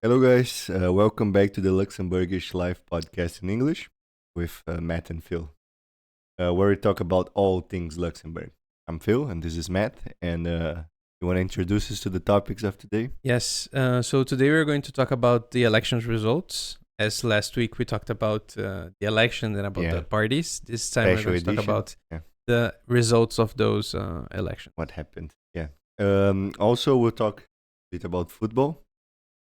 Hello, guys. Welcome back to the Lëtzebuerger live podcast in English with Matt and Phil, where we talk about all things Luxembourg. I'm Phil, and this is Matt. And you want to introduce us to the topics of today? Yes. So today we're going to talk about the elections results. As last week we talked about the election and about the parties. This time we're going to talk about the results of those elections. What happened? Yeah. Also, we'll talk a bit about football.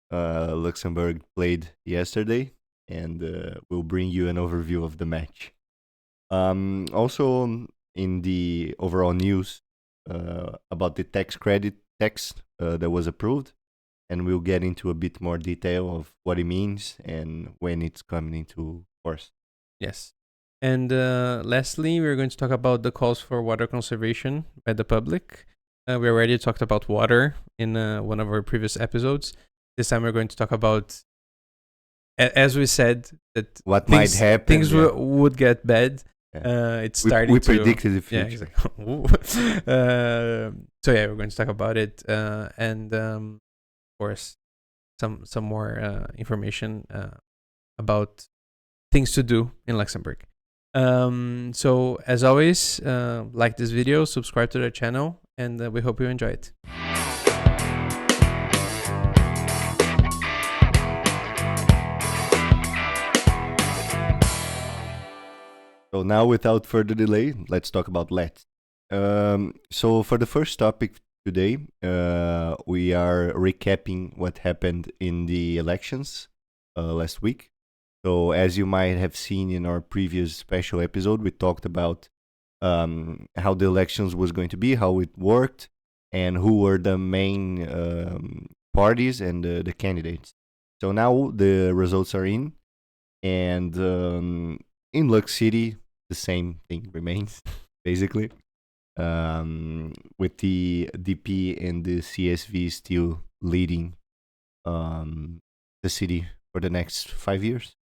Luxembourg played yesterday, and we'll bring you an overview of the match. Also, in the overall news about the tax credit text that was approved, and we'll get into a bit more detail of what it means and when it's coming into force. Yes. And lastly, we're going to talk about the calls for water conservation by the public. We already talked about water in one of our previous episodes. This time we're going to talk about, as we said, that what might happen. Things would get bad. It's starting we predicted the future. Yeah, exactly. So yeah, we're going to talk about it, and of course, some more information about things to do in Luxembourg. So as always, like this video, subscribe to the channel, and we hope you enjoy it. So now, without further delay, let's talk about Lëtz. So for the first topic today, we are recapping what happened in the elections last week. So as you might have seen in our previous special episode, we talked about how the elections was going to be, how it worked, and who were the main parties and the candidates. So now the results are in, and in Lux City, the same thing remains, basically, with the DP and the CSV still leading the city for the next 5 years.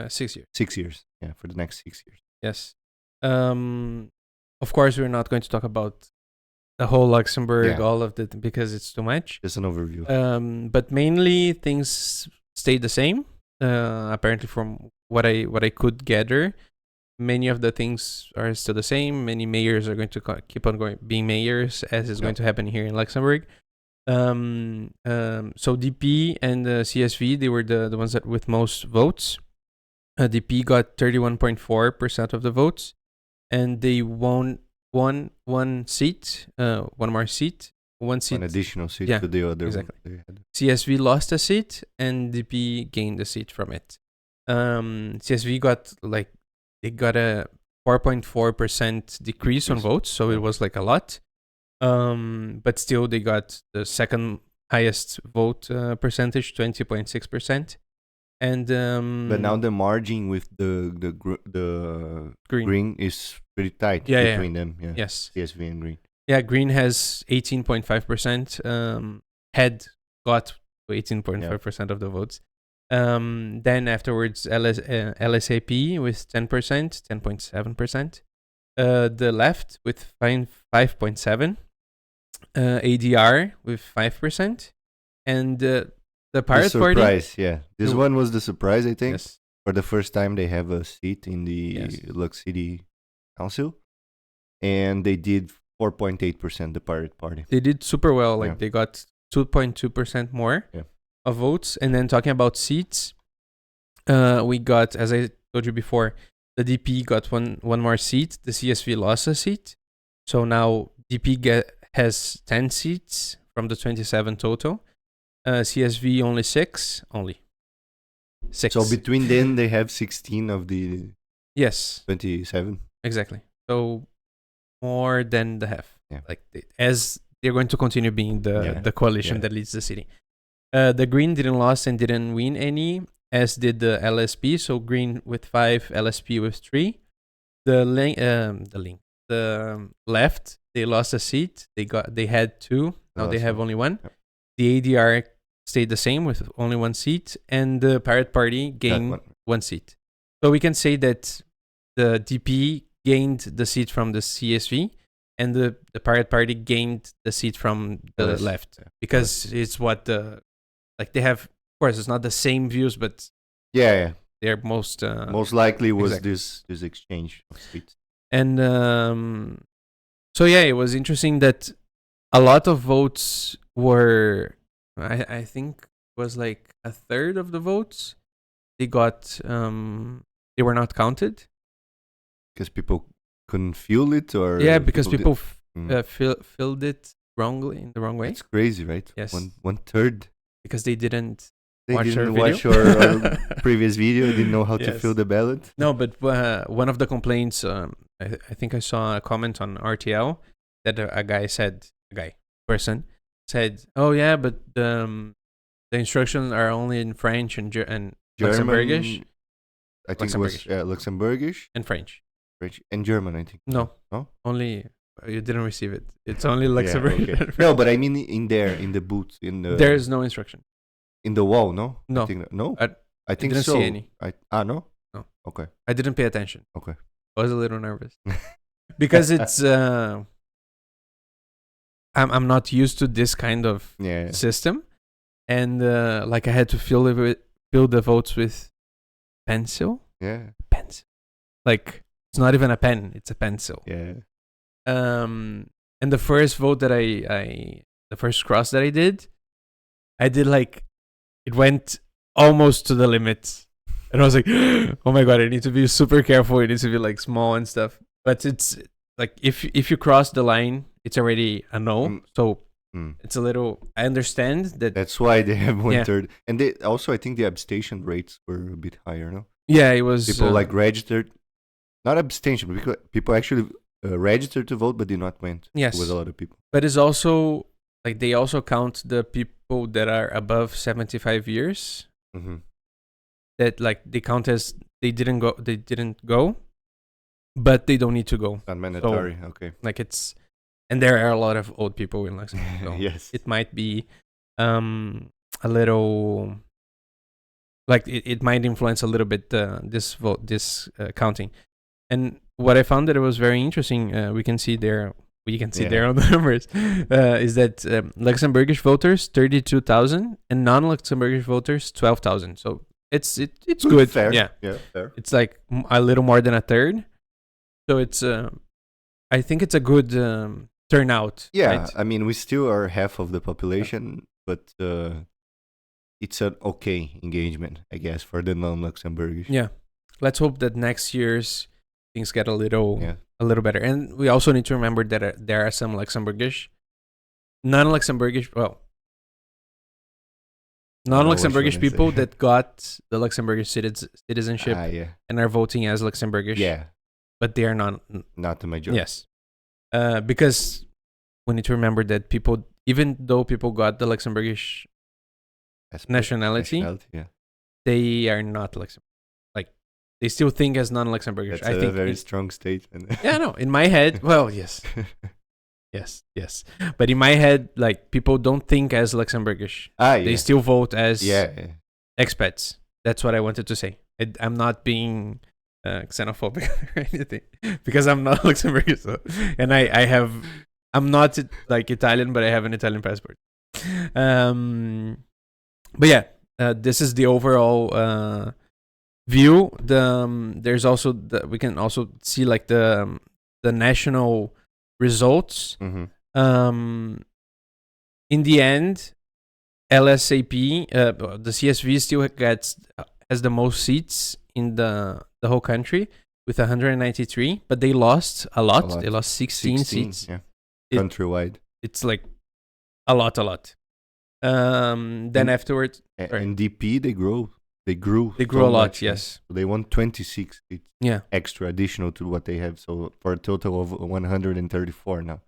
6 years. 6 years, yeah, for the next 6 years. Yes. Of course, we're not going to talk about the whole Luxembourg, all of it, because it's too much. Just an overview. But mainly things stayed the same. Apparently, from what I could gather, many of the things are still the same. Many mayors are going to keep on being mayors, as is going to happen here in Luxembourg. So DP and CSV, they were the ones that with most votes. DP got 31.4% of the votes, and they won one seat, one more seat. One additional seat to the other. Exactly. CSV lost a seat, and DP gained a seat from it. CSV got a 4.4% decrease on votes, so it was like a lot. But still, they got the second highest vote percentage, 20.6%. And but now the margin with the green is pretty tight between them. Yeah. Yes. CSV and green. Yeah, green has 18.5%. Head got 18.5% of the votes. Then afterwards, LSAP with 10%, 10.7%. The left with 5.7%. ADR with 5%. And the Pirate Party. Surprise, yeah. This one was the surprise, I think. Yes. For the first time, they have a seat in the Lux City Council. And they did 4.8%, the Pirate Party. They did super well. They got 2.2% more of votes. And then talking about seats, we got, as I told you before, the DP got one more seat. The CSV lost a seat. So now DP has 10 seats from the 27 total. CSV only 6. So between them, they have 16 of the 27. Exactly. So more than the half. Yeah. As they're going to continue being the coalition that leads the city. The Green didn't lose and didn't win any, as did the LSP. So Green with 5, LSP with 3. The left, they lost a seat. They had 2. Now they have only 1. Yep. The ADR stayed the same with only 1 seat, and the Pirate Party gained 1 seat. So we can say that the DP gained the seat from the CSV, and the Pirate Party gained the seat from the left, because it's what they have course, it's not the same views, but yeah. they're most likely was exactly. this exchange of seats. And so yeah, it was interesting that a lot of votes were, I think, was like a third of the votes they got. They were not counted because people couldn't feel it, or because people filled it wrongly in the wrong way. It's crazy, right? Yes, 1/3 because they didn't. They watch didn't our watch our previous video. Didn't know how to fill the ballot. No, but one of the complaints, I think I saw a comment on RTL that person said, "Oh yeah, but the instructions are only in French and Luxembourgish." I think it was Luxembourgish and French and German. I think no, only you didn't receive it. It's only Luxembourgish. Yeah, okay. No, but I mean in the booth there is no instruction. In the wall, no? No. I think, no? I think didn't so. see any. No? No. Okay. I didn't pay attention. Okay. I was a little nervous. Because it's... I'm not used to this kind of system. And like I had to fill the votes with pencil. Yeah. Pencil. Like, it's not even a pen. It's a pencil. Yeah. And the first vote that the first cross that I did like... It went almost to the limit. And I was like, oh my God, I need to be super careful. It needs to be like small and stuff. But it's like, if you cross the line, it's already a no. So it's a little, I understand that. That's why they have 1/3. And they also, I think the abstention rates were a bit higher, no? Yeah, it was. People registered, not abstention, but because people actually registered to vote, but did not went. Yes. It was a lot of people. But it's also, like, they also count the people that are above 75 years. Mm-hmm. That like they count as they didn't go, but they don't need to go. Not mandatory. So, okay. Like it's, and there are a lot of old people in Luxembourg. So yes. It might be a little, like it might influence a little bit this counting. And what I found that it was very interesting. We can see there on the numbers is that Luxembourgish voters 32,000 and non-Luxembourgish voters 12,000. So it's good. Fair. Yeah, fair. It's like a little more than a third. So it's I think it's a good turnout. Yeah, right? I mean we still are half of the population, but it's an okay engagement, I guess, for the non-Luxembourgish. Yeah, let's hope that next year's things get a little better. And we also need to remember that there are some non-Luxembourgish, non-Luxembourgish people that got the Luxembourgish citizenship and are voting as Luxembourgish. Yeah. But they are not the majority. Yes. Because we need to remember that even though people got the Luxembourgish nationality, they are not Luxembourgish. They still think as non-Luxembourgish. That's a very strong statement. Yeah, no. In my head, well, yes. Yes. But in my head, like, people don't think as Luxembourgish. They still vote as expats. That's what I wanted to say. I'm not being xenophobic or anything. Because I'm not Luxembourgish. So, and I'm not like Italian, but I have an Italian passport. But yeah, this is the overall view. There's also we can also see like the national results. Mm-hmm. In the end, LSAP, the CSV still has the most seats in the whole country with 193, but they lost a lot. They lost 16 seats. Yeah. Countrywide. It's like a lot. Then afterwards, and DP they grew. They grew a lot, yes. So they won 26 seats. Yeah. Extra additional to what they have. So for a total of 134 now.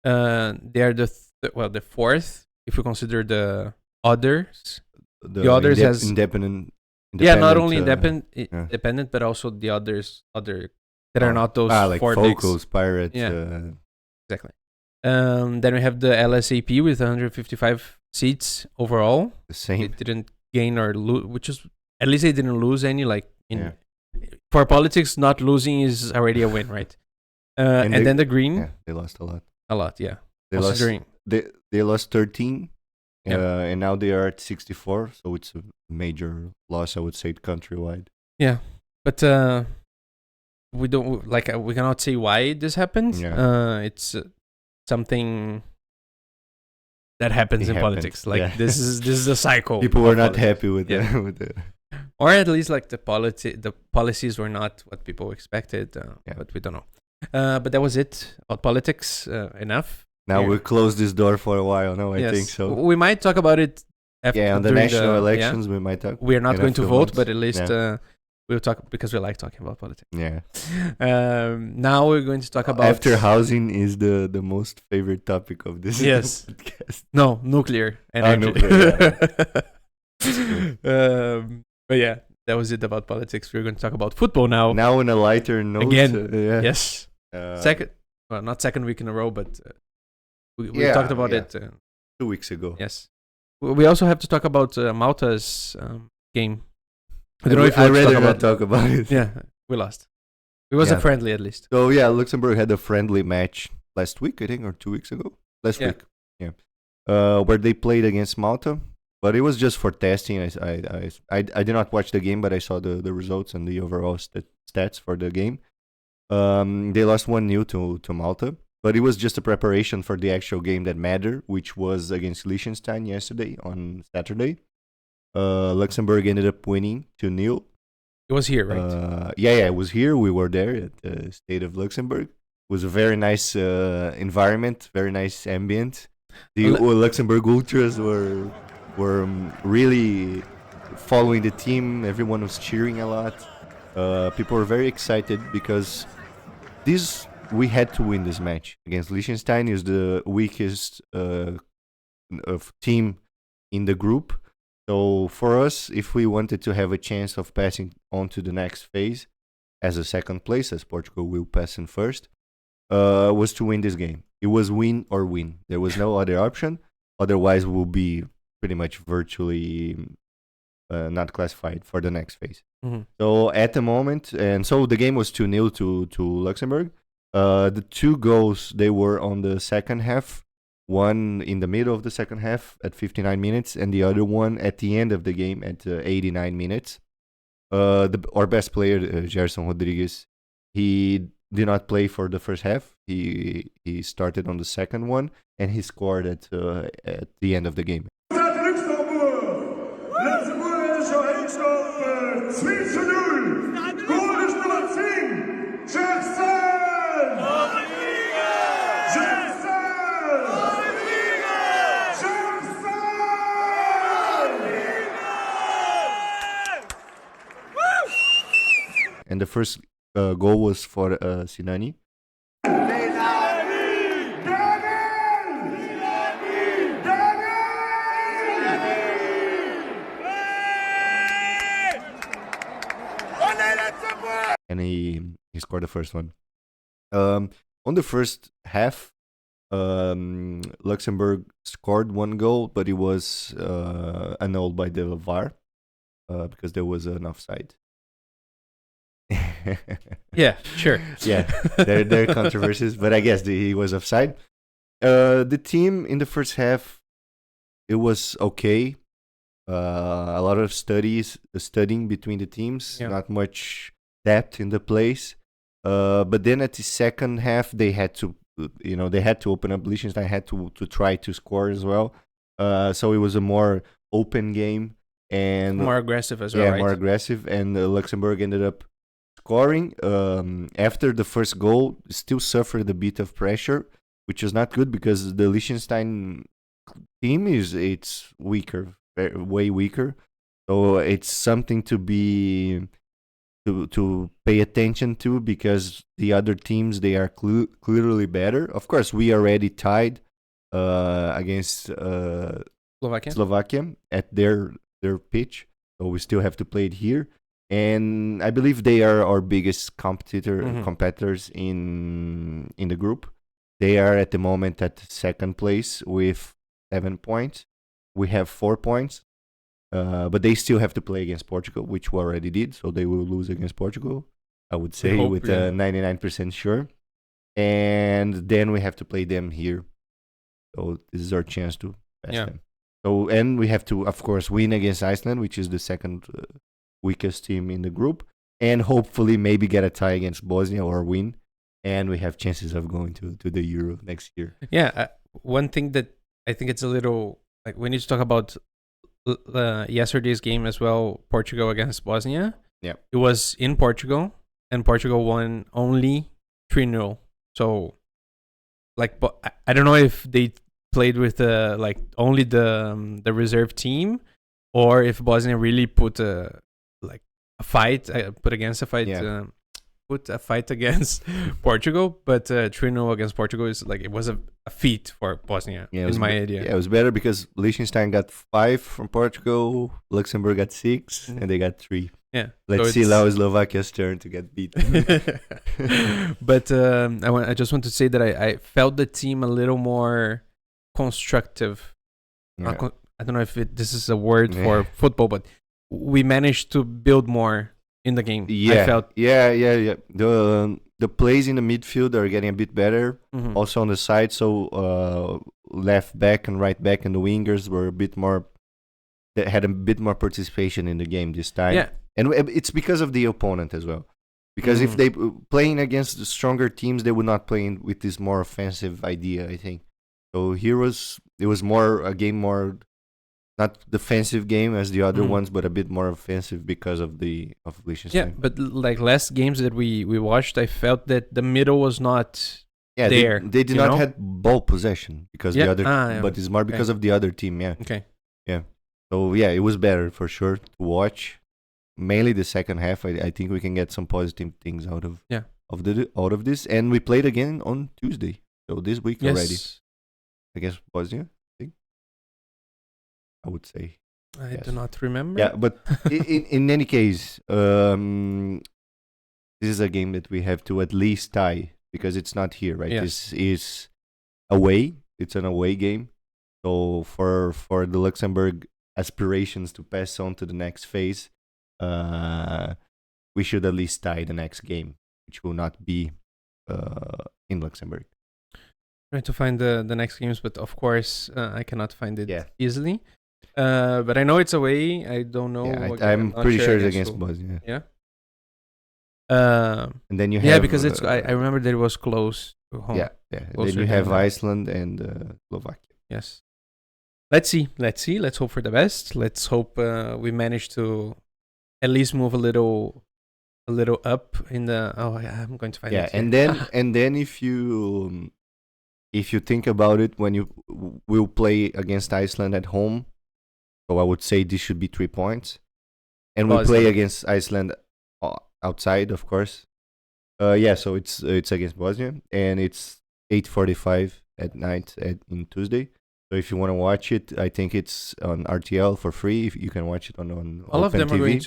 They are the fourth, if we consider the others. The others has independent. Yeah, not only independent, but also the other that are not those like four Focus, Pirates. Yeah, exactly. Then we have the LSAP with 155 seats overall. The same. It didn't gain or lose, which is at least they didn't lose any. Like for politics, not losing is already a win, right? And then the Green. Yeah, they lost a lot. Yeah. They lost 13 And now they are at 64, so it's a major loss, I would say, countrywide. Yeah, but we don't we cannot say why this happened. It's something that happens in politics. Like this is a cycle. People were not happy with the or at least like the policies were not what people expected. But we don't know. But that was it about politics. Enough. Now we'll close this door for a while. No, I think so. We might talk about it after on the national elections. We might talk. We are not going to vote, but at least we'll talk because we like talking about politics. Yeah. Now we're going to talk about after housing is the most favorite topic of this podcast. No, nuclear energy. But yeah, that was it about politics. We're going to talk about football now. Now on a lighter note. Again, yes. Not second week in a row, but we talked about it 2 weeks ago. Yes. We also have to talk about Malta's game. I don't know if I'd rather not talk about it. Yeah, we lost. It was a friendly at least. So Luxembourg had a friendly match last week, I think, or 2 weeks ago. Last week. Yeah. Where they played against Malta. But it was just for testing. I did not watch the game, but I saw the results and the overall stats for the game. They lost 1-0 to Malta, but it was just a preparation for the actual game that mattered, which was against Liechtenstein yesterday on Saturday. Luxembourg ended up winning 2-0. It was here, right? It was here. We were there at the Stade of Luxembourg. It was a very nice environment, very nice ambient. The Luxembourg ultras were really following the team. Everyone was cheering a lot. People were very excited because we had to win this match against Liechtenstein. Is the weakest team in the group. So for us, if we wanted to have a chance of passing on to the next phase as a second place, as Portugal will pass in first, was to win this game. It was win or win. There was no other option. Otherwise, we'll be pretty much virtually not classified for the next phase. Mm-hmm. So at the moment, and so the game was 2-0 to Luxembourg. The 2 goals, they were on the second half. One in the middle of the second half at 59 minutes, and the other one at the end of the game at 89 minutes. Our best player, Gerson Rodrigues, he did not play for the first half. He started on the second one, and he scored at the end of the game. Stade de Luxembourg, Lëtzebuerger Eindhoven, 2-0. Goal is nummer 10, Gerson. And the first goal was for Sinani. And he scored the first one. On the first half, Luxembourg scored 1 goal, but it was annulled by the VAR because there was an offside. Yeah, sure. Yeah, there are controversies, but I guess he was offside. The team in the first half, it was okay. A lot of studying between the teams, not much depth in the place. But then at the second half, they had to open up. Liechtenstein had to try to score as well. So it was a more open game and more aggressive as well. Yeah, right? More aggressive, and Luxembourg ended up scoring. After the first goal, still suffered a bit of pressure, which is not good because the Liechtenstein team it's weaker, way weaker. So it's something to be to pay attention to because the other teams, they are clearly better. Of course, we already tied against Slovakia at their pitch, so we still have to play it here. And I believe they are our biggest competitors in the group. They are at the moment at second place with 7 points. We have 4 points, but they still have to play against Portugal, which we already did. So they will lose against Portugal, I would say, with 99% sure. And then we have to play them here. So this is our chance to pass them. So, and we have to, of course, win against Iceland, which is the second weakest team in the group, and hopefully maybe get a tie against Bosnia or win, and we have chances of going to the Euro next year. Yeah, one thing that I think it's a little like we need to talk about yesterday's game as well, Portugal against Bosnia. Yeah, it was in Portugal, and Portugal won only 3-0. So, like, I don't know if they played with like only the reserve team, or if Bosnia really put a fight, put a fight against Portugal. But 3-0 against Portugal is like it was a feat for Bosnia. Yeah, in my idea. Yeah, it was better because Liechtenstein got 5 from Portugal, Luxembourg got 6, and they got 3. Yeah, let's see now Slovakia's turn to get beaten. But I just want to say that I felt the team a little more constructive. Yeah. I don't know if this is a word for football, but we managed to build more in the game. Yeah, I felt. Yeah. The plays in the midfield are getting a bit better. Mm-hmm. Also on the side, so left back and right back and the wingers were a bit more. They had a bit more participation in the game this time. Yeah. And it's because of the opponent as well. Because if they playing against the stronger teams, they would not play with this more offensive idea, I think. So it was more a game more not defensive game as the other ones, but a bit more offensive because of Liechtenstein. Yeah, but like last games that we watched, I felt that the middle was not there. They did not have ball possession because the other, but it's more because of the other team. Yeah. Okay. Yeah. So yeah, it was better for sure to watch. Mainly the second half. I think we can get some positive things out of this. And we played again on Tuesday. So this week already. Against Bosnia, I think. I would say. I do not remember. Yeah, but in any case, this is a game that we have to at least tie because it's not here, right? Yes. This is away. It's an away game. So for the Luxembourg aspirations to pass on to the next phase, we should at least tie the next game, which will not be in Luxembourg. Try to find the next games, but of course I cannot find it easily. But I know it's away. I don't know. Yeah, I'm pretty sure it's against Bosnia. Yeah. And then you have because it's. I remember that it was close to home. Yeah. Then you have Iceland and Slovakia. Yes. Let's see. Let's hope for the best. Let's hope we manage to at least move a little up in the. Oh, yeah, I'm going to find it. Yeah, and then if you think about it, when you will play against Iceland at home, so I would say this should be 3 points, and we play against Iceland outside, of course. So it's against Bosnia, and it's 8:45 at night in Tuesday. So if you want to watch it, I think it's on RTL for free. If you can watch it on all of them TV. are going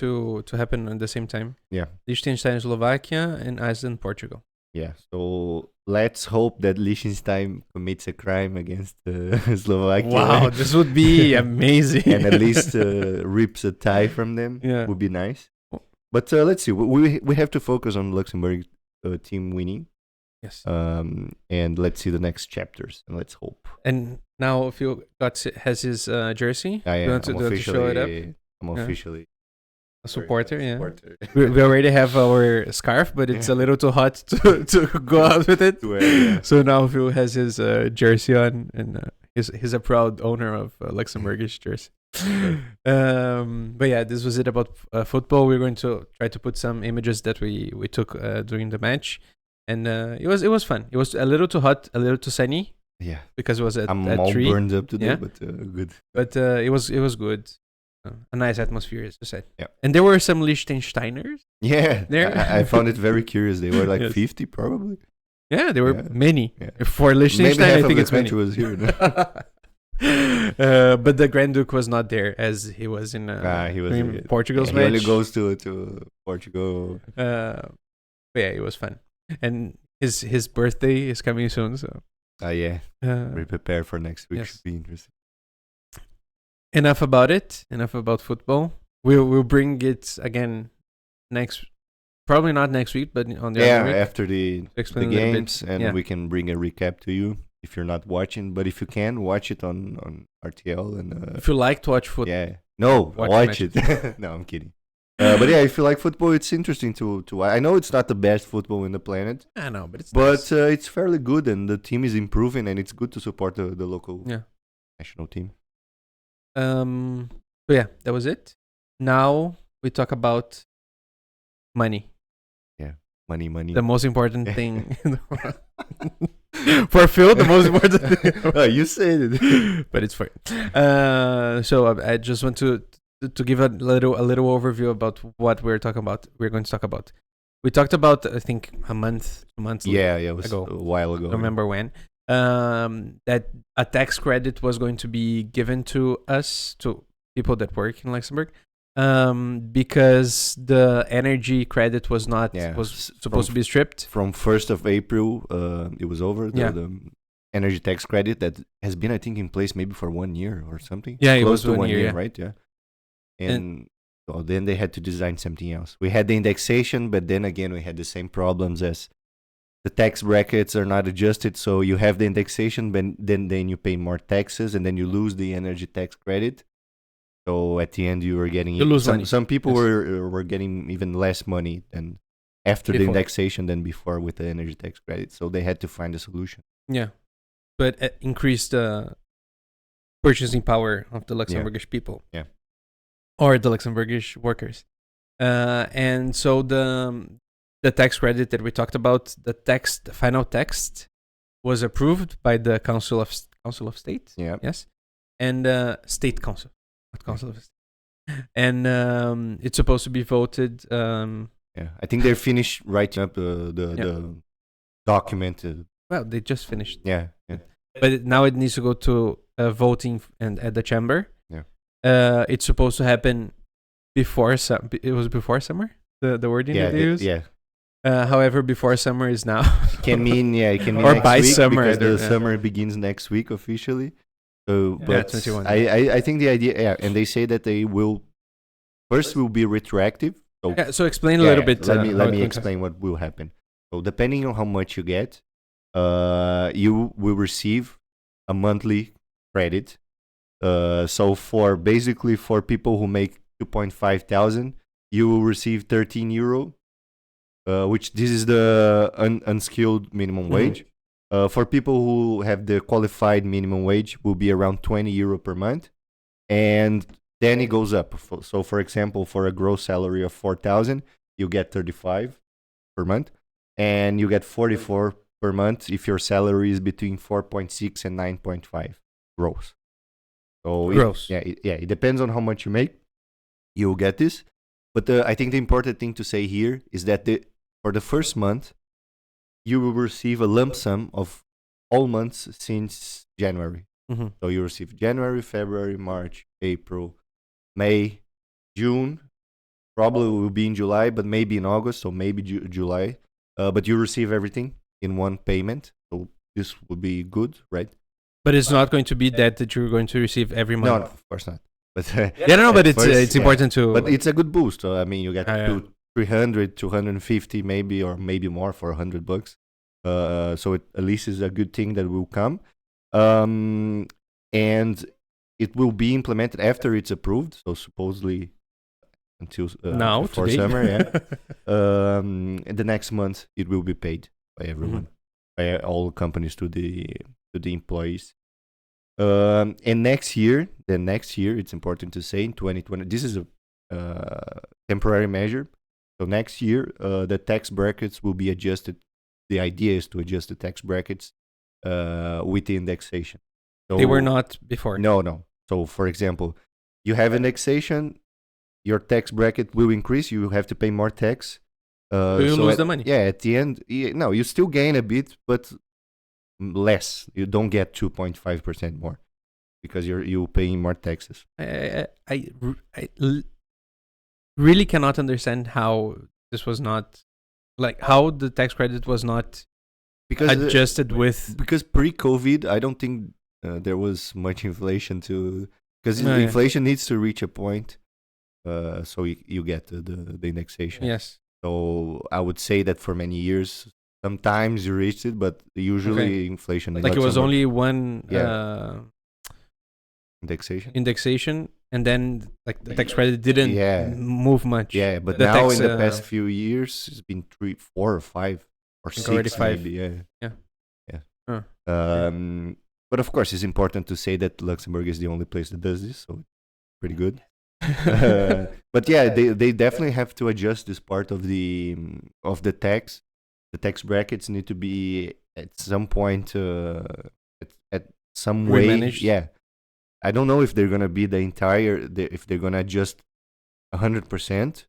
to happen at the same time. Yeah, Liechtenstein, Slovakia, and Iceland, Portugal. Yeah, so let's hope that Liechtenstein commits a crime against Slovakia. Wow, this would be amazing. And at least rips a tie from them. Yeah, would be nice. But let's see. We have to focus on Luxembourg team winning. Yes. And let's see the next chapters, and let's hope. And now, if you has his jersey, I'm officially show it up. I'm officially a supporter. Yeah, supporter. we already have our scarf, but it's a little too hot to go out with it. So now Phil has his jersey on, and he's a proud owner of Luxembourgish jersey. But yeah, this was it about football. We're going to try to put some images that we took during the match. And it was fun. It was a little too hot, a little too sunny. Yeah, because it was at I'm all 3. burned up today, but good. But it was good. A nice atmosphere, as you said. Yeah. And there were some Liechtensteiners. Yeah, there. I found it very curious. They were like 50 probably. Yeah, there were many. Yeah. For Liechtenstein, I think it's many. Was here. But the Grand Duke was not there, as he was in Portugal's match. He only goes to Portugal. But yeah, it was fun. And his birthday is coming soon, so. Yeah. We prepare for next week. Yes. Should be interesting. Enough about it. Enough about football. We'll bring it again probably not next week, but on the other week. After the games, and we can bring a recap to you if you're not watching, but if you can, watch it on RTL and If you like to watch football, yeah. No, watch the it. No, I'm kidding. But yeah, if you like football, it's interesting to. I know it's not the best football in the planet, I know, but it's but nice. it's fairly good, and the team is improving, and it's good to support the local Yeah. national team. So yeah, that was it. Now we talk about money, Money. the most important thing in the world. For Phil, the most important thing. Oh, you said it. But it's for you. So I just want to give a little overview about what we're talking about. We're going to talk about. We talked about, I think, a month Yeah, it was ago. a while ago. I don't remember when. That a tax credit was going to be given to us, to people that work in Luxembourg, because the energy credit was not supposed to be stripped. From 1st of April, it was over. The energy tax credit that has been, I think, in place maybe for 1 year or something. Yeah, Close it was to 1 year, yeah. right? Yeah. And so then they had to design something else. We had the indexation, but then again, we had the same problems as the tax brackets are not adjusted. So you have the indexation, but then you pay more taxes, and then you lose the energy tax credit. So at the end, you were getting money. Some people were getting even less money than after the indexation than before with the energy tax credit. So they had to find a solution. Yeah, but increased the purchasing power of the Luxembourgish people. Yeah, or the Luxembourgish workers. And so the tax credit that we talked about, the final text was approved by the Council of State. Yeah. Yes. And State Council, not Council of State. And it's supposed to be voted. Yeah, I think they're finished writing up the document. Well, they just finished. Yeah. But now it needs to go to voting and at the chamber. Yeah. It's supposed to happen before it was before summer. The wording that they use. Yeah. However, before summer is now. It can mean or next by week summer. because the summer begins next week officially. So, but 21. I think the idea, and they say that they will be retroactive. So explain a little bit. Let me explain what will happen. So depending on how much you get, you will receive a monthly credit. So for people who make 2.5 thousand, you will receive 13 euro, which this is the unskilled minimum wage. For people who have the qualified minimum wage, will be around 20 euro per month, and then it goes up. So for example, for a gross salary of 4,000, you get 35 per month, and you get 44 per month if your salary is between 4.6 and 9.5 gross. So gross. It depends on how much you make. You'll get this. But I think the important thing to say here is that for the first month, you will receive a lump sum of all months since January. So you receive January, February, March, April, May, June. Probably will be in July, but maybe in August, so maybe July. But you receive everything in one payment. So this will be good, right? But it's not going to be that you're going to receive every month. No, of course not. But but it's important to. But it's a good boost. So, I mean, you get 300, 250, maybe, or maybe more for $100. So it at least is a good thing that will come, and it will be implemented after it's approved. So supposedly until now before today. summer, yeah. The next month it will be paid by everyone, by all companies to the employees. And next year, it's important to say in 2020, this is a temporary measure. So next year, the tax brackets will be adjusted. The idea is to adjust the tax brackets with the indexation. So, they were not before. No. So, for example, you have indexation, your tax bracket will increase. You have to pay more tax. So you lose the money. Yeah, at the end, no, you still gain a bit, but less. You don't get 2.5% more because you're paying more taxes. I really cannot understand how this was not, like, how the tax credit was not adjusted because pre-COVID, I don't think there was much inflation because inflation needs to reach a point, so you get the indexation. Yes. So I would say that for many years, sometimes you reached it, but usually inflation. In Like it was Luxembourg, only one indexation, and then like the tax credit didn't move much. Yeah, but The now tax, in the past few years, it's been 3, 4, or 5, or think already 6 5. maybe. Yeah. Huh. But of course, it's important to say that Luxembourg is the only place that does this, so pretty good. But yeah, they definitely have to adjust this part of the tax. The tax brackets need to be at some point at some way. Remanaged. Yeah, I don't know if they're gonna be if they're gonna adjust 100%,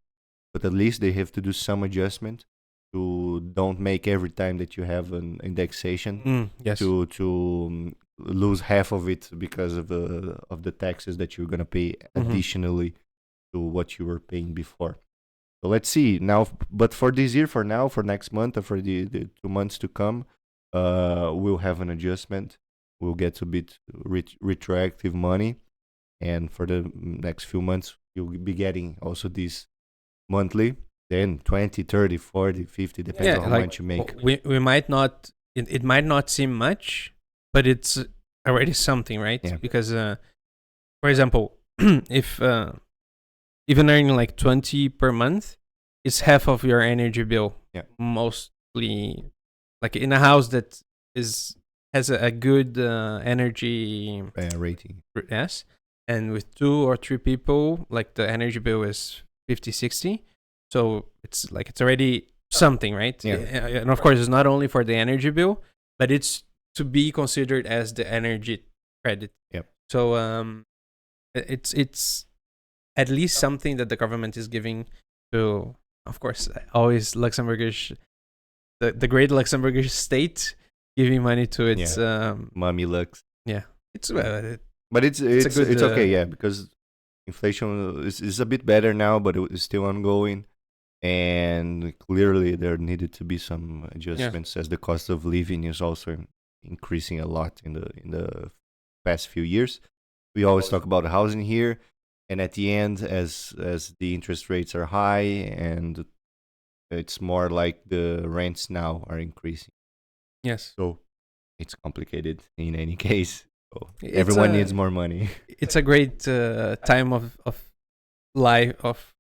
but at least they have to do some adjustment to don't make every time that you have an indexation Yes. to lose half of it because of the taxes that you're gonna pay additionally to what you were paying before. So let's see now. But for this year, for now, for next month, or for the 2 months to come, we'll have an adjustment. We'll get a bit retroactive money, and for the next few months, you'll be getting also this monthly. Then 20, 30, 40, 50, depends on how much you make. We might not. It might not seem much, but it's already something, right? Yeah. Because, for example, if even earning like 20 per month, it's half of your energy bill. Yeah. Mostly, like in a house that has a good energy Rating. Yes, and with 2 or 3 people, like the energy bill is 50, 60. So it's already something, right? Yeah. And of course, it's not only for the energy bill, but it's to be considered as the energy credit. Yep. So it's at least something that the government is giving to, of course, always Luxembourgish, the great Luxembourgish state giving money to its Mommy Lux. Yeah, it's but it's good, it's okay, yeah, because inflation is a bit better now, but it's still ongoing, and clearly there needed to be some adjustments as the cost of living is also increasing a lot in the past few years. We always talk about housing here, and at the end, as the interest rates are high, and it's more like the rents now are increasing. Yes. So it's complicated in any case. So everyone needs more money. It's a great time of life of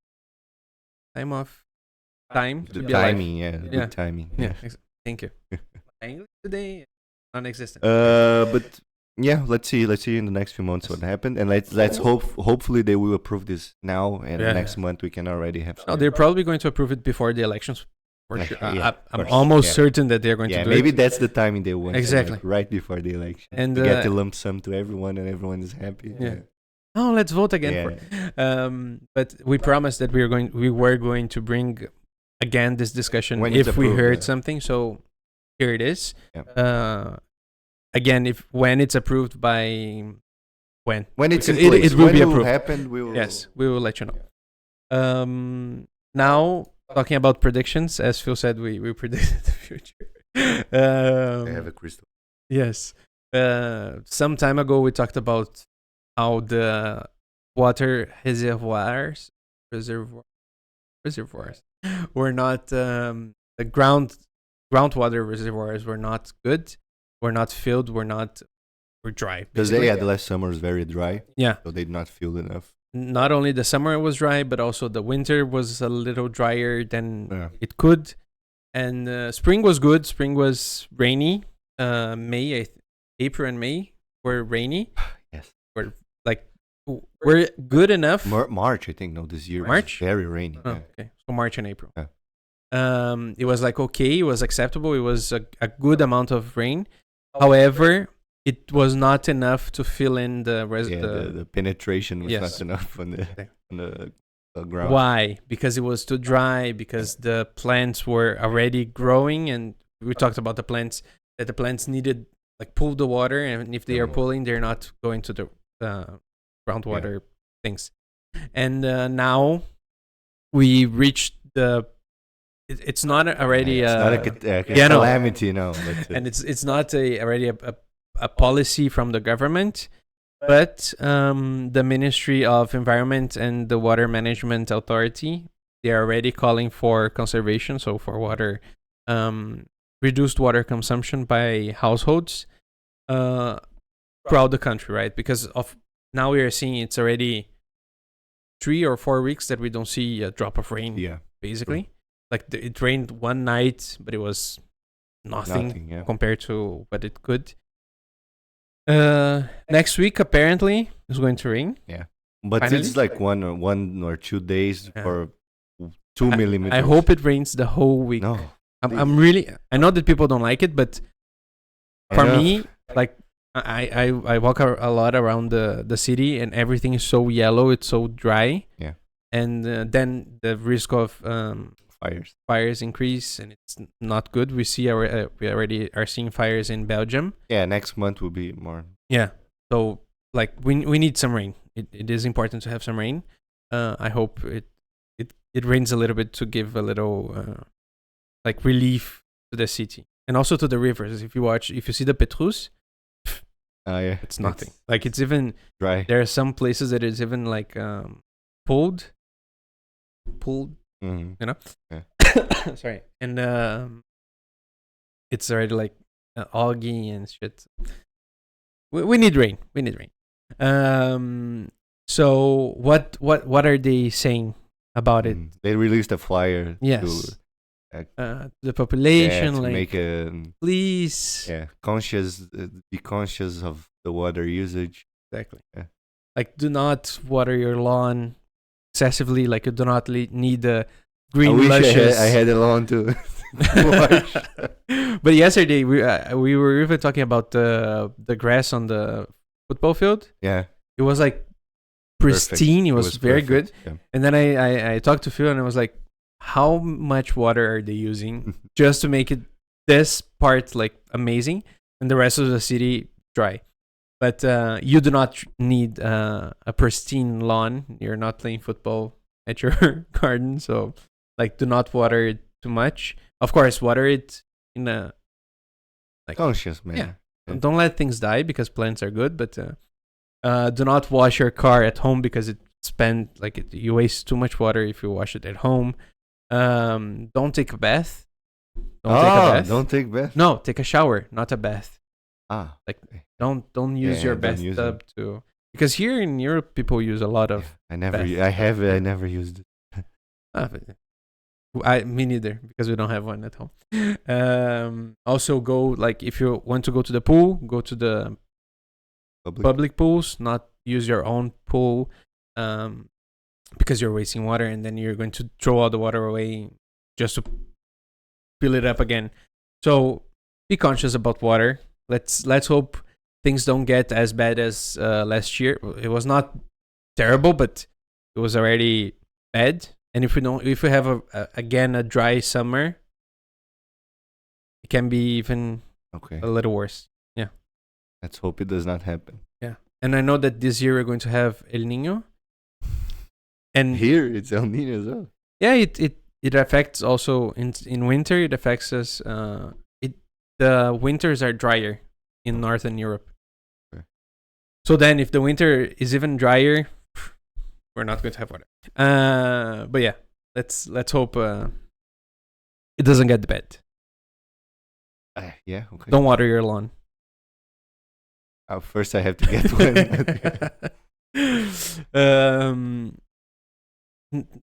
time to be timing, alive. Good timing. Yeah. Thank you. My English today non-existent. But yeah, let's see in the next few months what happened, and let's hopefully they will approve this now, and next month we can already have. No, they're probably going to approve it before the elections. For sure. I'm course. almost certain that they're going to do maybe it. that's the timing they want. Exactly. Like right before the election. And to get the lump sum to everyone, and everyone is happy. Yeah. Oh, let's vote again for. But we promised that we were going to bring again this discussion when if we heard something. So here it is. Yeah. Again, when it's approved by when it's in place, it will be it approved. Happen, we will. Yes, we will let you know. Now, talking about predictions, as Phil said, we predicted the future. I have a crystal. Yes. Some time ago, we talked about how the water reservoirs were not the groundwater reservoirs were not good, were not filled, were dry. Because the last summer was very dry. Yeah. So they did not filled enough. Not only the summer was dry, but also the winter was a little drier than it could. And spring was good. Spring was rainy. April and May were rainy. Yes. We're good enough. March, I think. No, this year March? was very rainy. Oh, okay. So March and April. Yeah. It was okay. It was acceptable. It was a good amount of rain. However, it was not enough to fill in the penetration was not enough on the ground. Why? Because it was too dry, because the plants were already growing, and we talked about the plants needed pull the water, and if they are pulling, they're not going to the groundwater things. And now we reached it's not already a calamity now. And it's not already a policy from the government, but the Ministry of Environment and the Water Management Authority, they are already calling for conservation, so for water reduced water consumption by households throughout the country, right? Because of now we are seeing it's already 3 or 4 weeks that we don't see a drop of rain. Yeah. Basically, True. like it rained one night, but it was nothing yeah. compared to what it could. Next week apparently is going to rain. Yeah. But Finally? it's like 1 or 2 days Yeah. for 2 millimeters. I hope it rains the whole week. No. I'm really. I know that people don't like it, but for Enough. me, like I walk a lot around the city, and everything is so yellow. It's so dry. Yeah. And then the risk of fires increase, and it's not good. We already are seeing fires in Belgium. Yeah, next month will be more. Yeah. So like we need some rain. It is important to have some rain. I hope it rains a little bit to give a little like relief to the city and also to the rivers. If you see the Petrus, Yeah, it's nothing. Like it's even dry. There are some places that it's even like pulled. Mm-hmm. You know. Yeah. Sorry, and it's already like algae and shit. We need rain. We need rain. So what are they saying about it? They released a flyer. Yes. To the population, to like make a please. be conscious of the water usage. Exactly. Yeah. Like, do not water your lawn excessively. Like, you do not need the green I wish luscious. I had a lawn to wash. But yesterday we were even talking about the grass on the football field. Yeah. It was like pristine. Perfect. It was very perfect. good. Yeah. And then I talked to Phil and I was like, how much water are they using just to make it this part like amazing and the rest of the city dry? But you do not need a pristine lawn. You're not playing football at your garden, so like do not water it too much. Of course, water it in a like Conscious, man. Yeah. Don't let things die because plants are good, but do not wash your car at home because you waste too much water if you wash it at home. Don't take a bath. Don't take bath. No, take a shower, not a bath. Like don't use your bathtub to, because here in Europe people use a lot of. I never used it. Me neither, because we don't have one at home. Also go, like, if you want to go to the pool, go to the public pools, not use your own pool, because you're wasting water and then you're going to throw all the water away just to fill it up again. So be conscious about water. Let's hope things don't get as bad as last year. It was not terrible, but it was already bad. And if we have again a dry summer, it can be even a little worse. Yeah. Let's hope it does not happen. Yeah. And I know that this year we're going to have El Niño. And here it's El Niño as well. Yeah, it affects also in winter. It affects us. The winters are drier in Northern Europe. Okay. So then, if the winter is even drier, we're not going to have water. But yeah, let's hope it doesn't get bad. Yeah. Okay. Don't water your lawn. First, I have to get one.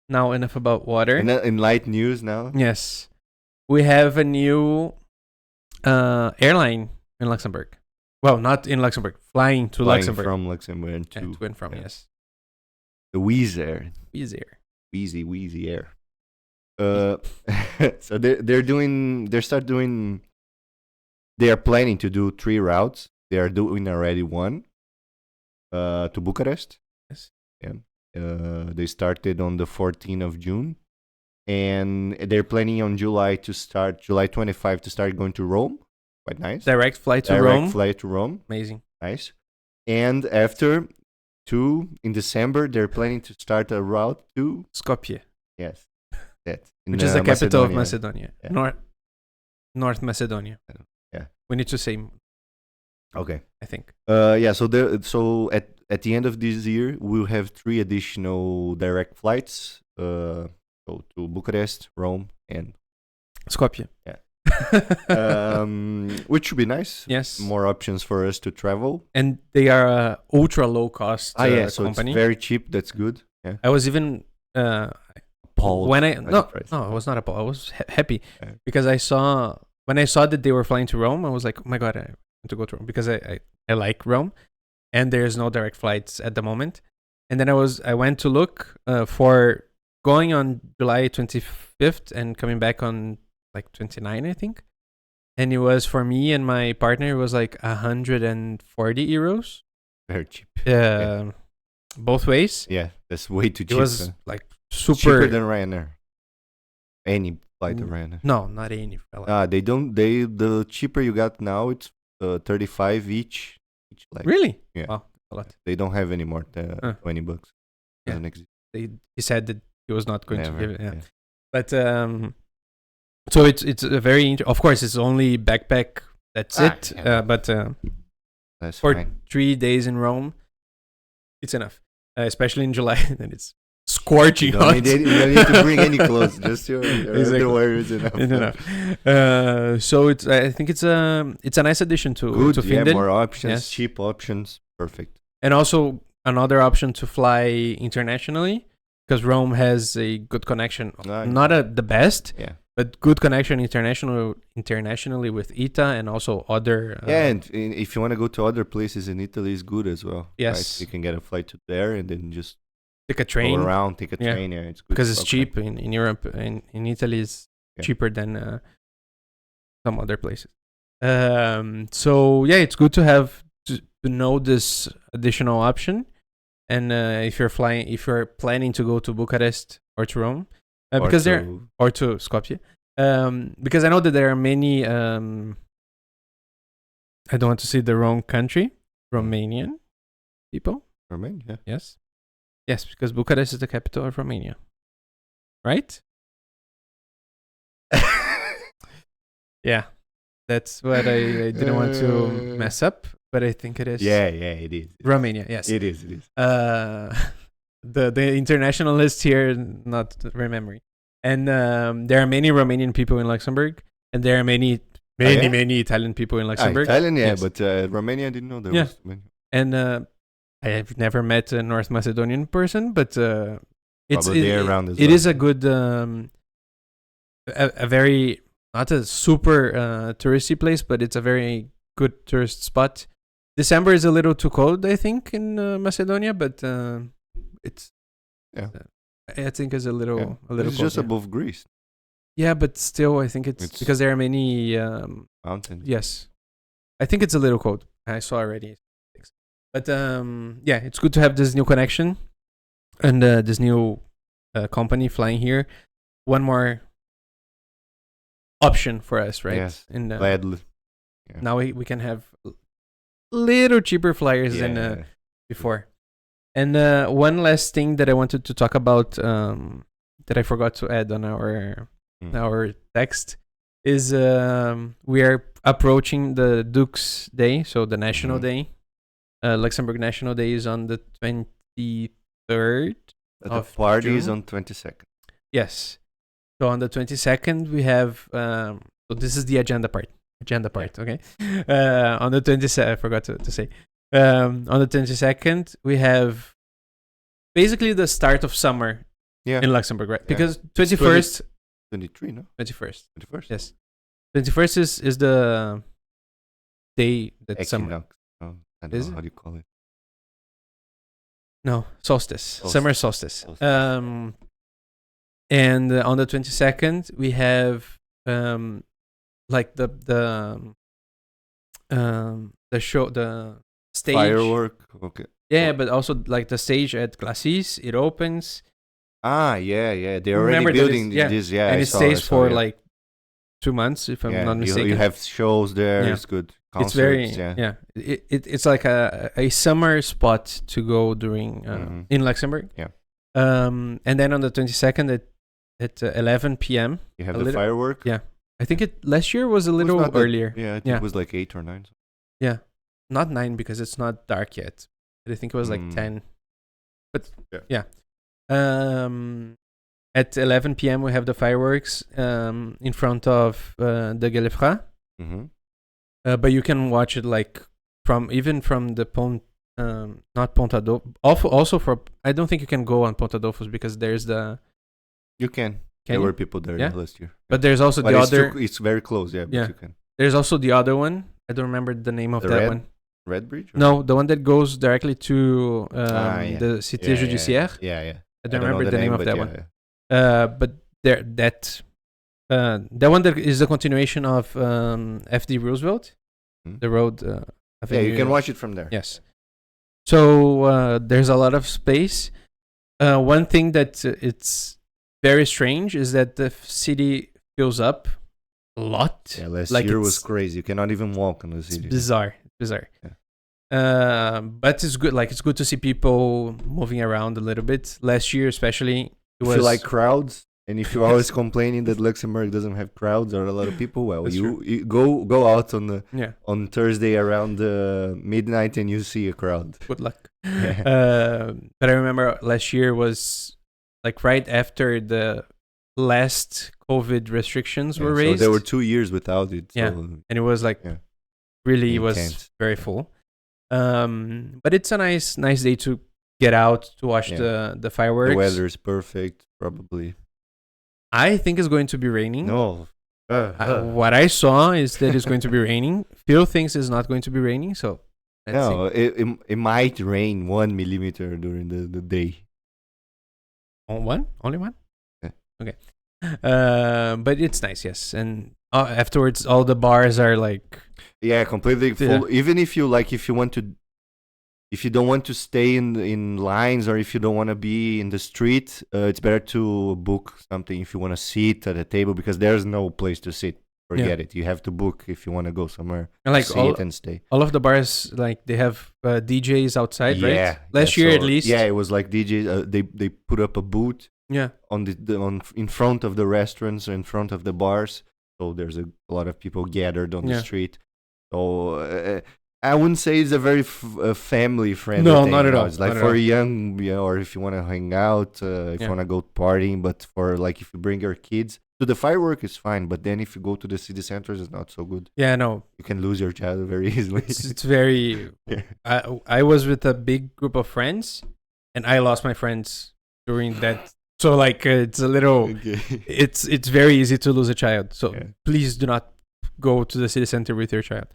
Now enough about water. In light news now. Yes, we have a new airline in Luxembourg. Well, not in Luxembourg. Flying Luxembourg. From Luxembourg to and from. Yes. The Wizzair. Wizzair. So they are planning to do 3 routes. They are doing already one. To Bucharest. Yes. Yeah. They started on the 14th of June, and they're planning on July 25 to start going to Rome. Quite nice. Direct flight to Rome. Amazing. Amazing. Nice. And after in December, they're planning to start a route to Skopje. Yes. Which is the capital of Macedonia. Yeah. North Macedonia. Yeah. We need to say. Okay. I think. Yeah. So at the end of this year, we'll have 3 additional direct flights. So to Bucharest, Rome, and Skopje. Yeah. Which should be nice. Yes. More options for us to travel. And they are a ultra low cost So company. it's very cheap. That's good. Yeah. I was even Appalled when I by the no price. no I was not appalled. I was happy Yeah. because I saw that they were flying to Rome. I was like, oh my god, I want to go to Rome because I like Rome, and there's no direct flights at the moment. And then I went to look for going on July 25th and coming back on like 29, I think. And it was for me and my partner. It was like 140 euros. Very cheap. Both ways. Yeah, that's way too cheap. It was like super cheaper than Ryanair. Any flight of Ryanair. No, not any. They don't. The cheaper you got now, it's 35 each leg. Really? Yeah. Wow, a lot. They don't have anymore. $20. Yeah. Doesn't exist. He said that he was not going Never, to give it. Yeah. yeah. But so it's a very of course it's only backpack. That's it. Yeah. But That's for fine. 3 days in Rome, it's enough. Especially in July, then it's scorching You hot. don't need to bring any clothes. Just your Exactly. underwear is enough. It's enough. So I think it's a nice addition to Findel. More options, Yes. cheap options, perfect. And also another option to fly internationally because Rome has a good connection. Nice. Not the best, Yeah. but good connection internationally with ITA and also other. And if you want to go to other places in Italy, is good as well. Yes. Right? You can get a flight to there and then just take a train go around, take a Yeah. train. Yeah, it's good. because it's Okay. cheap in Europe and in Italy is Yeah. cheaper than some other places. So yeah, it's good to have to know this additional option. And if you're planning to go to Bucharest or to Rome, because or to Skopje, because I know that there are many. I don't want to say the wrong country, Romanian people. Romania. Yes, because Bucharest is the capital of Romania, right? Yeah, that's what I didn't want to mess up, but I think it is. Yeah, it is. Romania. Yes, It is. The international list here, not remembering. And there are many Romanian people in Luxembourg, and there are many Italian people in Luxembourg. Italian, yeah, Yes. but Romania, I didn't know there was many. And I have never met a North Macedonian person, but it's Probably they're around as it well. is a good, a very not a super touristy place, but it's a very good tourist spot. December is a little too cold, I think, in Macedonia, but it's I think it's a little It's cold, just yeah. above Greece. Yeah, but still, I think it's because there are many. Mountains. Yes, I think it's a little cold. I saw already, but yeah, it's good to have this new connection and this new company flying here. One more option for us, right? Yes. And Gladly. Yeah. now we can have little cheaper flyers than before. And one last thing that I wanted to talk about that I forgot to add on our text is we are approaching the Dukes Day, so the National Day. Luxembourg National Day is on the 23rd. But the party is June? on 22nd. Yes. So on the 22nd we have. So this is the agenda part. Okay. On the 22nd, I forgot to say. On the 22nd, we have basically the start of summer in Luxembourg, right? Yeah. Because 21st, 23, no? 21st, 21st? yes, 21st is the day that summer. Equinox. Oh, I don't Is know it? how do you call it. No, solstice, summer solstice. Solstice. And on the 22nd we have like the show, the stage. Firework. Okay. Yeah, but also like the stage at Glacis, it opens. Yeah. They're already Remember that building it's- this. and I it saw, stays for yeah. like 2 months, if I'm not mistaken. You have shows there. Yeah. It's good. It's very Concerts, It's like a summer spot to go during in Luxembourg. Yeah. And then on the 22nd at 11 p.m. You have a the little- firework. Yeah, I think it last year was a little not that- earlier. Yeah, I think it was like 8 or 9. Yeah, not 9 because it's not dark yet. But I think it was like 10. But yeah. At 11 p.m. we have the fireworks in front of the Gelefra. Mm-hmm. But you can watch it like from the Pont, not Pontador. Also for I don't think you can go on Pontadofos because there's the. You can. Can there you? were people there last year. But there's also But the it's other. it's very close, yeah. But Yeah. you can. There's also the other one. I don't remember the name of The that red? one. Red Bridge? Or? No, the one that goes directly to Yeah. the Cité Judiciaire. Yeah. I don't remember the name of that one. Yeah. But that one that is the continuation of FD Roosevelt, the road. Yeah, you can watch it from there. Yes. So there's a lot of space. One thing that it's very strange is that the city fills up a lot. Yeah, last Like year was crazy. You cannot even walk in the It's city. bizarre. Yeah. But it's good. Like it's good to see people moving around a little bit. Last year, especially, If you like crowds, and if you're always complaining that Luxembourg doesn't have crowds or a lot of people, well, That's you go out yeah. on Thursday around midnight and you see a crowd. Good luck. Yeah. But I remember last year was like right after the last COVID restrictions were raised. So there were 2 years without it. So Yeah. And it was like really was intense. very full. But it's a nice day to get out to watch the fireworks. The weather is perfect, probably. I think it's going to be raining. No. What I saw is that it's going to be raining. Phil thinks it's not going to be raining, so let's see. It might rain 1 millimeter during the day. One? Only one? Yeah. Okay. But it's nice, yes. And afterwards, all the bars are like... Yeah, completely full. Even if you if you don't want to stay in lines or if you don't want to be in the street, it's better to book something if you want to sit at a table because there's no place to sit. Forget it. You have to book if you want to go somewhere. And like sit and stay. All of the bars, like they have DJs outside, right? Yeah. Last year at least. Yeah, it was like DJs. They put up a booth. Yeah. In front of the restaurants, in front of the bars. So there's a lot of people gathered on the street. So I wouldn't say it's a very family-friendly thing. No, not at all. It's like for young, or if you want to hang out, if you want to go partying. But for like if you bring your kids to the firework, it's fine. But then if you go to the city centers, it's not so good. Yeah, no. You can lose your child very easily. It's very... I was with a big group of friends, and I lost my friends during that. So like it's a little... Okay. It's very easy to lose a child. So please do not go to the city center with your child.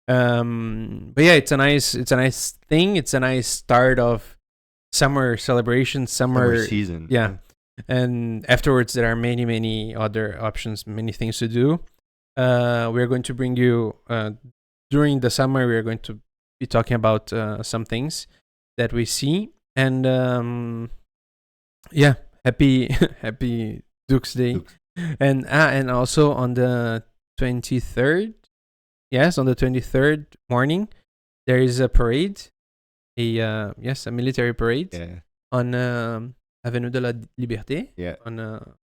But yeah, it's a nice thing. It's a nice start of summer celebration, summer season. Yeah. And afterwards there are many other options, many things to do. We're going to bring you during the summer we're going to be talking about some things that we see. And happy Duke's Day. And also on the 23rd. Yes, on the 23rd morning, there is a parade, a military parade on Avenue de la Liberté, on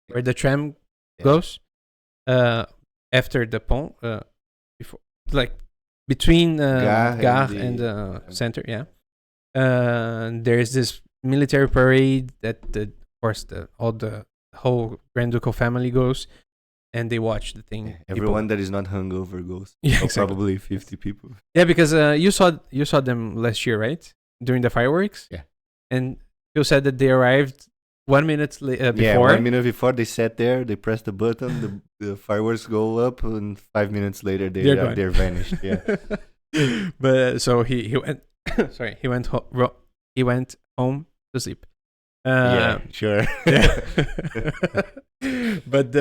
where the tram goes. After the pont, before, like between Gare and the center, there is this military parade that, of course, the whole Grand Ducal family goes. And they watch the thing. Everyone that is not hungover goes. Yeah, exactly. Probably 50 people. Yeah, because you saw them last year, right? During the fireworks. Yeah. And you said that they arrived 1 minute before. Yeah, 1 minute before they sat there, they press the button, the fireworks go up, and 5 minutes later they're vanished. Yeah. But so he went. Sorry, he went home to sleep. Yeah, sure. Yeah. But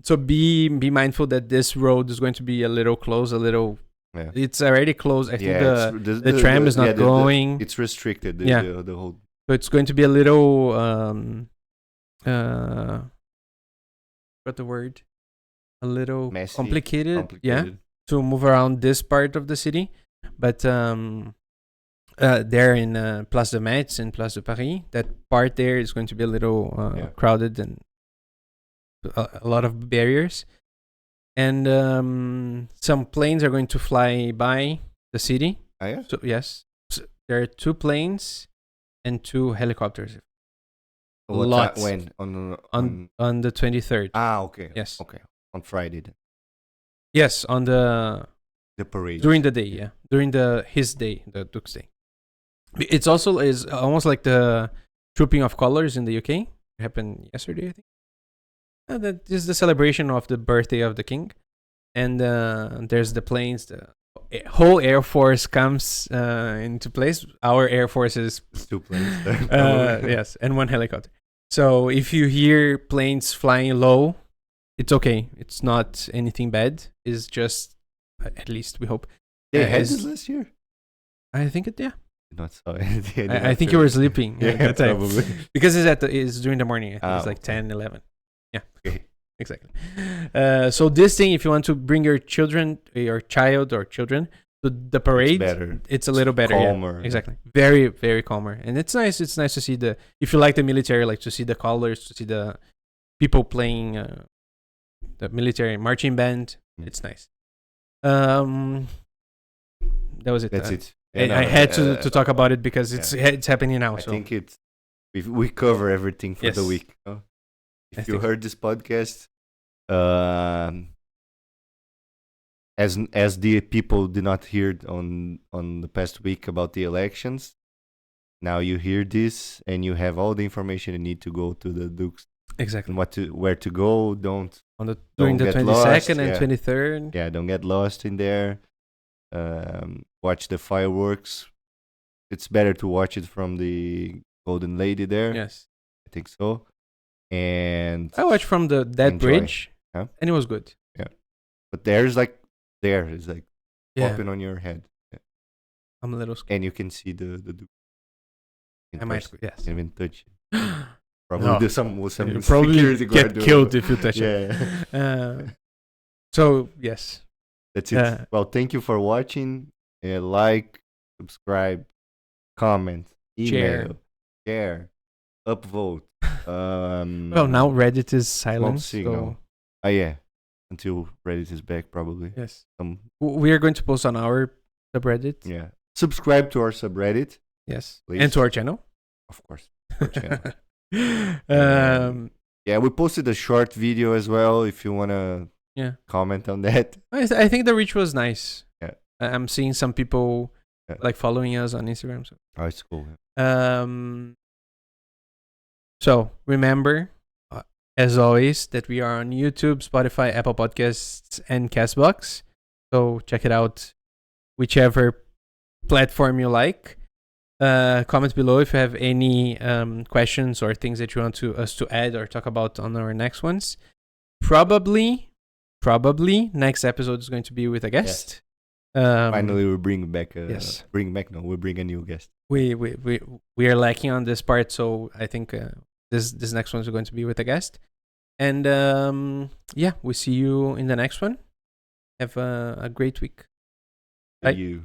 so be mindful that this road is going to be a little closed, it's already closed. I think the tram is not going. It's restricted. The whole. So it's going to be a little what the word? A little messy, complicated. Yeah, to move around this part of the city, but there in Place de Metz and Place de Paris, that part there is going to be a little crowded and a lot of barriers. And some planes are going to fly by the city. Oh, yeah? So, yes. So there are 2 planes and 2 helicopters. Lots. When? On the 23rd. Okay. Yes. Okay. On Friday then. Yes, on the parade. during the day, yeah. During his day, the Duke's Day. It's also is almost like the trooping of colors in the UK. It happened yesterday, I think. That is the celebration of the birthday of the king. And there's the planes. The whole Air Force comes into place. Our Air Force is 2 planes. yes, and 1 helicopter. So if you hear planes flying low, it's okay. It's not anything bad. It's just, at least we hope. They had this last year? I think it, yeah. Not so. I think you were sleeping at the time. Probably. Because it's during the morning. I think it's like 10, 11. Yeah. Okay. Exactly. So this thing, if you want to bring your child or children to the parade, it's a little better. Calmer. Yeah, exactly. Very, very calmer. And it's nice. It's nice to see if you like the military, like to see the colors, to see the people playing the military marching band. It's nice. That was it. That's it. I had to talk about it because it's happening now. I think we cover everything for the week. No? If you heard this podcast, as the people did not hear on the past week about the elections, now you hear this and you have all the information you need to go to the Dukes. Exactly. And where to go. During the 22nd and 23rd. Yeah, don't get lost in there. Watch the fireworks. It's better to watch it from the Golden Lady there. Yes, I think so. And I watched from that bridge, and it was good. Yeah, but it's like popping on your head. Yeah. I'm a little scared. And you can see the I might, yes. Can't even touch it. Probably do some you probably get killed if you touch it. So yes, that's it. Well, thank you for watching. Like, subscribe, comment, email, share, upvote. Well, now Reddit is silent. So... until Reddit is back, probably. Yes. We are going to post on our subreddit. Yeah. Subscribe to our subreddit. Yes. Please. And to our channel. Of course. Our channel. We posted a short video as well. If you wanna comment on that. I think the reach was nice. Yeah. I'm seeing some people like following us on Instagram. So. Oh, it's cool. So remember, as always, that we are on YouTube, Spotify, Apple Podcasts, and Castbox. So check it out, whichever platform you like. Comment below if you have any questions or things that you want us to add or talk about on our next ones. Probably next episode is going to be with a guest. Finally, we'll bring back we'll bring a new guest. We are lacking on this part, so I think this next one is going to be with a guest. And we see you in the next one. Have a great week. Bye. See you.